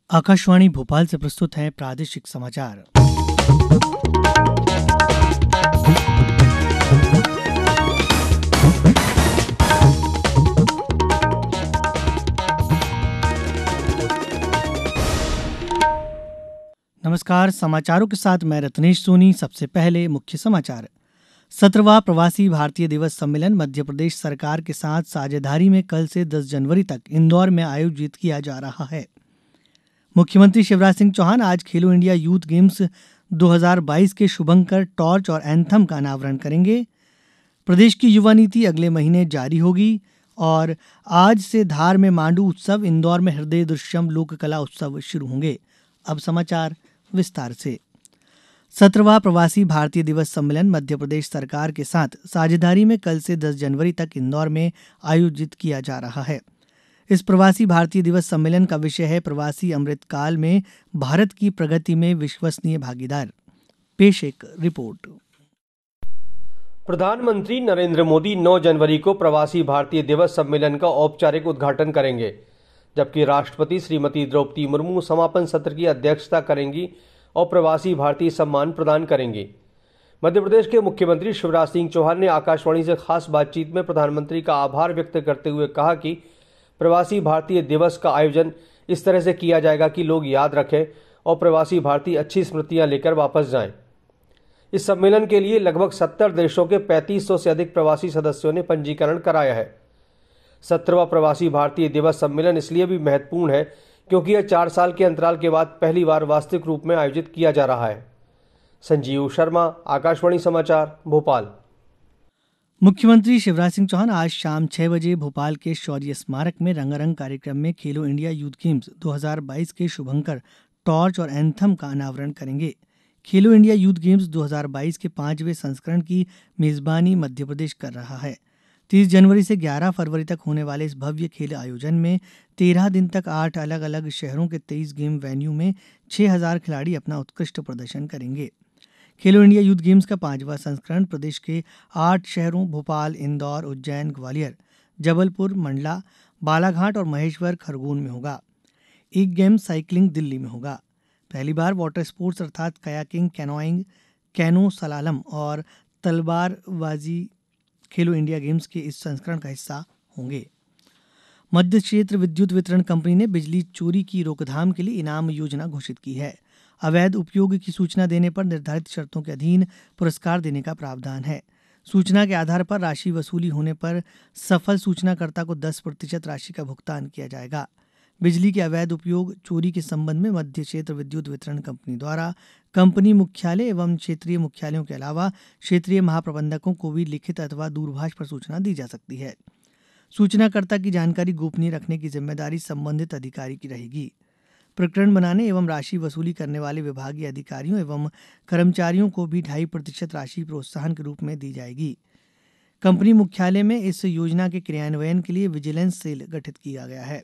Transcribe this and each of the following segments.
आकाशवाणी भोपाल से प्रस्तुत है प्रादेशिक समाचार। नमस्कार, समाचारों के साथ मैं रत्नेश सोनी। सबसे पहले मुख्य समाचार। 17वां प्रवासी भारतीय दिवस सम्मेलन मध्य प्रदेश सरकार के साथ साझेदारी में कल से 10 जनवरी तक इंदौर में आयोजित किया जा रहा है। मुख्यमंत्री शिवराज सिंह चौहान आज खेलो इंडिया यूथ गेम्स 2022 के शुभंकर, टॉर्च और एंथम का अनावरण करेंगे। प्रदेश की युवा नीति अगले महीने जारी होगी और आज से धार में मांडू उत्सव, इंदौर में हृदय दृश्यम लोक कला उत्सव शुरू होंगे। अब समाचार विस्तार से। 17वां प्रवासी भारतीय दिवस सम्मेलन मध्य प्रदेश सरकार के साथ साझेदारी में कल से 10 जनवरी तक इंदौर में आयोजित किया जा रहा है। इस प्रवासी भारतीय दिवस सम्मेलन का विषय है प्रवासी अमृतकाल में भारत की प्रगति में विश्वसनीय भागीदार। पेश एक रिपोर्ट। प्रधानमंत्री नरेंद्र मोदी 9 जनवरी को प्रवासी भारतीय दिवस सम्मेलन का औपचारिक उद्घाटन करेंगे, जबकि राष्ट्रपति श्रीमती द्रौपदी मुर्मू समापन सत्र की अध्यक्षता करेंगी और प्रवासी भारतीय सम्मान प्रदान करेंगी। मध्य प्रदेश के मुख्यमंत्री शिवराज सिंह चौहान ने आकाशवाणी से खास बातचीत में प्रधानमंत्री का आभार व्यक्त करते हुए कहा कि प्रवासी भारतीय दिवस का आयोजन इस तरह से किया जाएगा कि लोग याद रखें और प्रवासी भारतीय अच्छी स्मृतियां लेकर वापस जाएं। इस सम्मेलन के लिए लगभग 70 देशों के 3500 से अधिक प्रवासी सदस्यों ने पंजीकरण कराया है। 17वां प्रवासी भारतीय दिवस सम्मेलन इसलिए भी महत्वपूर्ण है क्योंकि यह 4 साल के अंतराल के बाद पहली बार वास्तविक रूप में आयोजित किया जा रहा है। संजीव शर्मा, आकाशवाणी समाचार, भोपाल। मुख्यमंत्री शिवराज सिंह चौहान आज शाम 6 बजे भोपाल के शौर्य स्मारक में रंगारंग कार्यक्रम में खेलो इंडिया यूथ गेम्स 2022 के शुभंकर, टॉर्च और एंथम का अनावरण करेंगे। खेलो इंडिया यूथ गेम्स 2022 के 5वें संस्करण की मेजबानी मध्य प्रदेश कर रहा है। 30 जनवरी से 11 फरवरी तक होने वाले इस भव्य खेल आयोजन में 13 दिन तक 8 अलग अलग शहरों के 23 गेम वेन्यू में 6000 खिलाड़ी अपना उत्कृष्ट प्रदर्शन करेंगे। खेलो इंडिया यूथ गेम्स का 5वां संस्करण प्रदेश के 8 शहरों भोपाल, इंदौर, उज्जैन, ग्वालियर, जबलपुर, मंडला, बालाघाट और महेश्वर खरगोन में होगा। एक गेम साइकिलिंग दिल्ली में होगा। पहली बार वाटर स्पोर्ट्स अर्थात कयाकिंग, कैनोइंग, कैनो सलालम और तलवारबाजी खेलो इंडिया गेम्स के इस संस्करण का हिस्सा होंगे। मध्य क्षेत्र विद्युत वितरण कंपनी ने बिजली चोरी की रोकथाम के लिए इनाम योजना घोषित की है। अवैध उपयोग की सूचना देने पर निर्धारित शर्तों के अधीन पुरस्कार देने का प्रावधान है। सूचना के आधार पर राशि वसूली होने पर सफल सूचनाकर्ता को 10% राशि का भुगतान किया जाएगा। बिजली के अवैध उपयोग चोरी के संबंध में मध्य क्षेत्र विद्युत वितरण कंपनी द्वारा कंपनी मुख्यालय एवं क्षेत्रीय मुख्यालयों के अलावा क्षेत्रीय महाप्रबंधकों को भी लिखित अथवा दूरभाष पर सूचना दी जा सकती है। सूचनाकर्ता की जानकारी गोपनीय रखने की जिम्मेदारी संबंधित अधिकारी की रहेगी। प्रकरण बनाने एवं राशि वसूली करने वाले विभागीय अधिकारियों एवं कर्मचारियों को भी 2.5% राशि प्रोत्साहन के रूप में दी जाएगी। कंपनी मुख्यालय में इस योजना के क्रियान्वयन के लिए विजिलेंस सेल गठित किया गया है।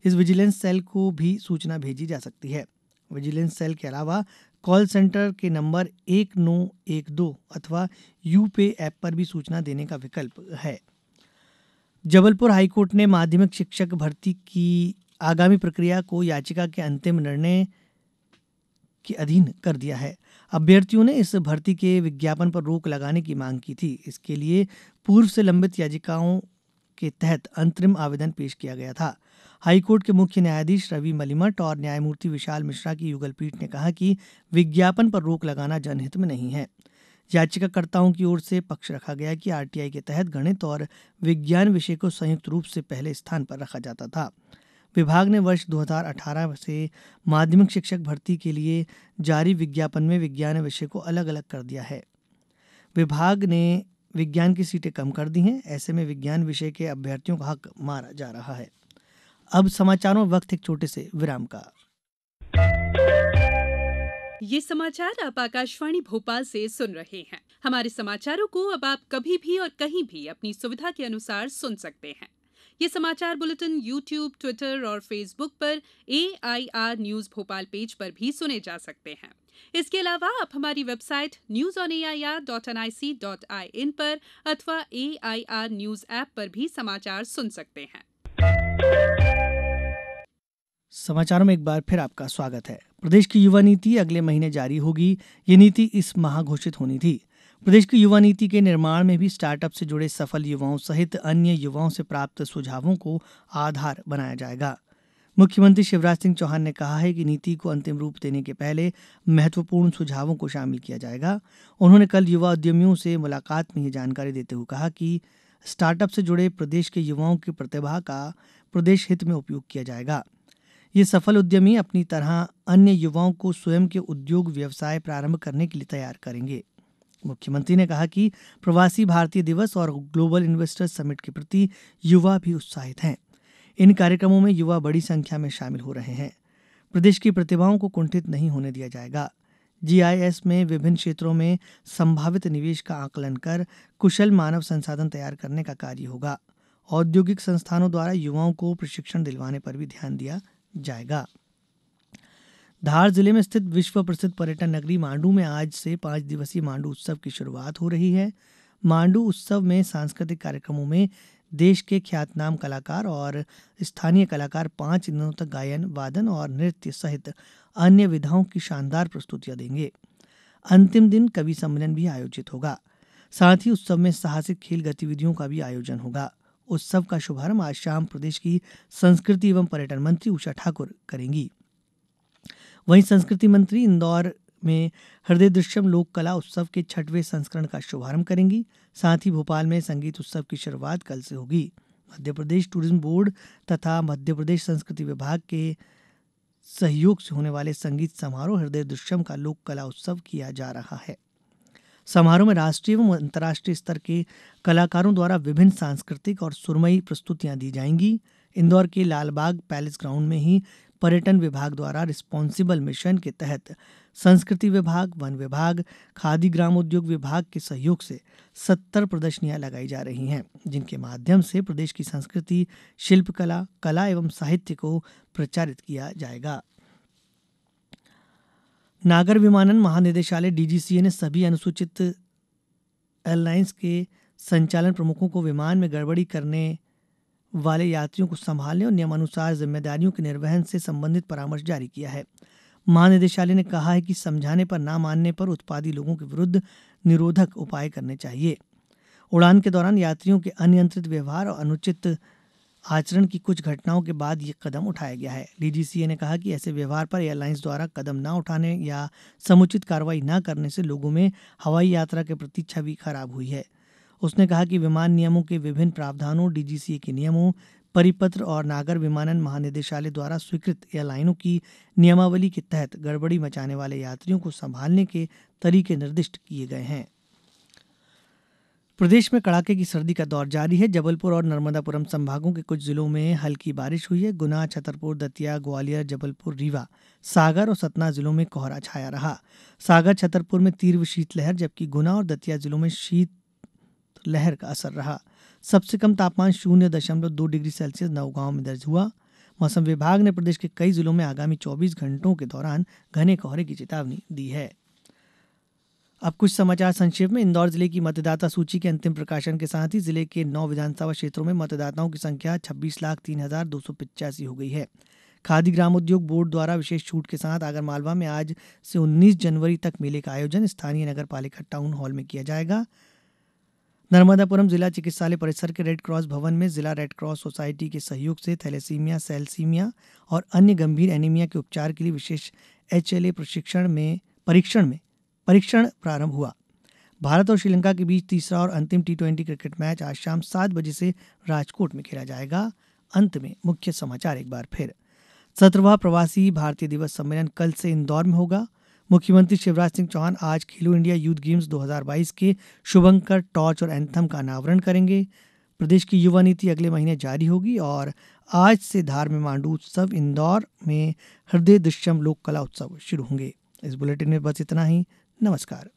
इस विजिलेंस सेल को भी सूचना भेजी जा सकती है। विजिलेंस सेल के अलावा कॉल सेंटर के नंबर 1912 अथवा यूपे ऐप पर भी सूचना देने का विकल्प है। जबलपुर हाईकोर्ट ने माध्यमिक शिक्षक भर्ती की आगामी प्रक्रिया को याचिका के अंतिम निर्णय के अधीन कर दिया है। अभ्यर्थियों ने इस भर्ती के विज्ञापन पर रोक लगाने की मांग की थी। इसके लिए पूर्व से लंबित याचिकाओं के तहत अंतरिम आवेदन पेश किया गया था। हाईकोर्ट के मुख्य न्यायाधीश रवि मलिमठ और न्यायमूर्ति विशाल मिश्रा की युगल पीठ ने कहा कि विज्ञापन पर रोक लगाना जनहित में नहीं है। याचिकाकर्ताओं की ओर से पक्ष रखा गया कि आरटीआई के तहत गणित और विज्ञान विषय को संयुक्त रूप से पहले स्थान पर रखा जाता था। विभाग ने वर्ष 2018 से माध्यमिक शिक्षक भर्ती के लिए जारी विज्ञापन में विज्ञान विषय को अलग अलग कर दिया है। विभाग ने विज्ञान की सीटें कम कर दी हैं। ऐसे में विज्ञान विषय के अभ्यर्थियों का हक मारा जा रहा है। अब समाचारों में वक्त एक छोटे से विराम का। ये समाचार आप आकाशवाणी भोपाल से सुन रहे हैं। हमारे समाचारों को अब आप कभी भी और कहीं भी अपनी सुविधा के अनुसार सुन सकते हैं। ये समाचार बुलेटिन YouTube, ट्विटर और फेसबुक पर AIR न्यूज भोपाल पेज पर भी सुने जा सकते हैं। इसके अलावा आप हमारी वेबसाइट newsonair.nic.in पर अथवा AIR न्यूज ऐप पर भी समाचार सुन सकते हैं। समाचारों में एक बार फिर आपका स्वागत है। प्रदेश की युवा नीति अगले महीने जारी होगी। ये नीति इस माह घोषित होनी थी। प्रदेश की युवा नीति के निर्माण में भी स्टार्टअप से जुड़े सफल युवाओं सहित अन्य युवाओं से प्राप्त सुझावों को आधार बनाया जाएगा। मुख्यमंत्री शिवराज सिंह चौहान ने कहा है कि नीति को अंतिम रूप देने के पहले महत्वपूर्ण सुझावों को शामिल किया जाएगा। उन्होंने कल युवा उद्यमियों से मुलाकात में ये जानकारी देते हुए कहा कि स्टार्टअप से जुड़े प्रदेश के युवाओं की प्रतिभा का प्रदेश हित में उपयोग किया जाएगा। ये सफल उद्यमी अपनी तरह अन्य युवाओं को स्वयं के उद्योग व्यवसाय प्रारंभ करने के लिए तैयार करेंगे। मुख्यमंत्री ने कहा कि प्रवासी भारतीय दिवस और ग्लोबल इन्वेस्टर्स समिट के प्रति युवा भी उत्साहित हैं। इन कार्यक्रमों में युवा बड़ी संख्या में शामिल हो रहे हैं। प्रदेश की प्रतिभाओं को कुंठित नहीं होने दिया जाएगा। जीआईएस में विभिन्न क्षेत्रों में संभावित निवेश का आकलन कर कुशल मानव संसाधन तैयार करने का कार्य होगा। औद्योगिक संस्थानों द्वारा युवाओं को प्रशिक्षण दिलवाने पर भी ध्यान दिया जाएगा। धार जिले में स्थित विश्व प्रसिद्ध पर्यटन नगरी मांडू में आज से 5 दिवसीय मांडू उत्सव की शुरुआत हो रही है। मांडू उत्सव में सांस्कृतिक कार्यक्रमों में देश के ख्यातनाम कलाकार और स्थानीय कलाकार 5 दिनों तक गायन, वादन और नृत्य सहित अन्य विधाओं की शानदार प्रस्तुतियां देंगे। अंतिम दिन कवि सम्मेलन भी आयोजित होगा। साथ ही उत्सव में साहसिक खेल गतिविधियों का भी आयोजन होगा। उत्सव का शुभारंभ आज शाम प्रदेश की संस्कृति एवं पर्यटन मंत्री उषा ठाकुर करेंगी। वहीं संस्कृति मंत्री इंदौर में हृदय दृश्यम लोक कला उत्सव के 6वें संस्करण का शुभारंभ करेंगी। साथ ही भोपाल में संगीत उत्सव की शुरुआत कल से होगी। मध्य प्रदेश टूरिज्म बोर्ड तथा मध्य प्रदेश संस्कृति विभाग के सहयोग से होने वाले संगीत समारोह हृदय दृश्यम का लोक कला उत्सव किया जा रहा है। समारोह में राष्ट्रीय एवं अंतर्राष्ट्रीय स्तर के कलाकारों द्वारा विभिन्न सांस्कृतिक और सुरमई प्रस्तुतियां दी जाएंगी। इंदौर के लालबाग पैलेस ग्राउंड में ही पर्यटन विभाग द्वारा रिस्पॉन्सिबल मिशन के तहत संस्कृति विभाग, वन विभाग, खादी ग्रामोद्योग विभाग के सहयोग से 70 प्रदर्शनियां लगाई जा रही हैं, जिनके माध्यम से प्रदेश की संस्कृति, शिल्पकला, कला एवं साहित्य को प्रचारित किया जाएगा। नागर विमानन महानिदेशालय डीजीसीए ने सभी अनुसूचित एयरलाइंस के संचालन प्रमुखों को विमान में गड़बड़ी करने वाले यात्रियों को संभालने और नियमानुसार जिम्मेदारियों के निर्वहन से संबंधित परामर्श जारी किया है। महानिदेशालय ने कहा है कि समझाने पर न मानने पर उत्पादी लोगों के विरुद्ध निरोधक उपाय करने चाहिए। उड़ान के दौरान यात्रियों के अनियंत्रित व्यवहार और अनुचित आचरण की कुछ घटनाओं के बाद ये कदम उठाया गया है। डीजीसीए ने कहा कि ऐसे व्यवहार पर एयरलाइंस द्वारा कदम न उठाने या समुचित कार्रवाई न करने से लोगों में हवाई यात्रा के प्रति छवि खराब हुई है। उसने कहा कि विमान नियमों के विभिन्न प्रावधानों, डीजीसीए के नियमों, परिपत्र और नागर विमानन महानिदेशालय द्वारा स्वीकृत एयरलाइनों की नियमावली के तहत गड़बड़ी मचाने वाले यात्रियों को संभालने के तरीके निर्दिष्ट किए गए हैं। प्रदेश में कड़ाके की सर्दी का दौर जारी है। जबलपुर और नर्मदापुरम संभागों के कुछ जिलों में हल्की बारिश हुई है। गुना, छतरपुर, दतिया, ग्वालियर, जबलपुर, रीवा, सागर और सतना जिलों में कोहरा छाया रहा। सागर, छतरपुर में तीव्र शीतलहर, जबकि गुना और दतिया जिलों में शीत लहर का असर रहा। सबसे कम तापमान 0.2 डिग्री सेल्सियस नौगांव में दर्ज हुआ। मौसम विभाग ने प्रदेश के कई जिलों में आगामी 24 घंटों के दौरान घने कोहरे की चेतावनी दी है। अब कुछ समाचार संक्षेप में। इंदौर जिले की मतदाता सूची के अंतिम प्रकाशन के साथ ही जिले के 9 विधानसभा क्षेत्रों में मतदाताओं की संख्या 26,03,285 हो गई है। खादी ग्रामोद्योग बोर्ड द्वारा विशेष छूट के साथ आगरमालवा में आज से 19 जनवरी तक मेले का आयोजन स्थानीय नगर पालिका टाउन हॉल में किया जाएगा। नर्मदापुरम जिला चिकित्सालय परिसर के रेड क्रॉस भवन में जिला रेड क्रॉस सोसाइटी के सहयोग से थैलेसीमिया, सेलसीमिया और अन्य गंभीर एनीमिया के उपचार के लिए विशेष HLA परीक्षण प्रारंभ हुआ। भारत और श्रीलंका के बीच तीसरा और अंतिम T20 क्रिकेट मैच आज शाम 7 बजे से राजकोट में खेला जाएगा। अंत में मुख्य समाचार एक बार फिर। 17वां प्रवासी भारतीय दिवस सम्मेलन कल से इंदौर में होगा। मुख्यमंत्री शिवराज सिंह चौहान आज खेलो इंडिया यूथ गेम्स 2022 के शुभंकर, टॉर्च और एंथम का अनावरण करेंगे। प्रदेश की युवा नीति अगले महीने जारी होगी और आज से धार में मांडू उत्सव, इंदौर में हृदय दृश्यम लोक कला उत्सव शुरू होंगे। इस बुलेटिन में बस इतना ही। नमस्कार।